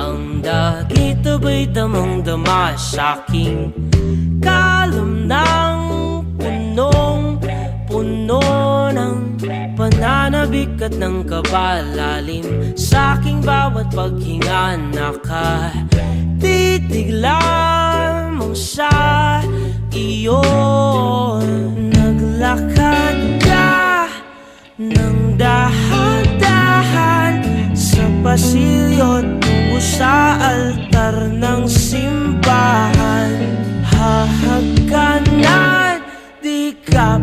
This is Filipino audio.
Ang dagit aba'y damang-dama sa'king kalam ng punong-puno ng pananabik at ng kabalalim. Sa'king bawat paghinga nakatitig lamang sa iyo. Naglakad ka ng dahan-dahan sa pasilyo tungo sa altar ng simbahan. Hahagkanan, di ka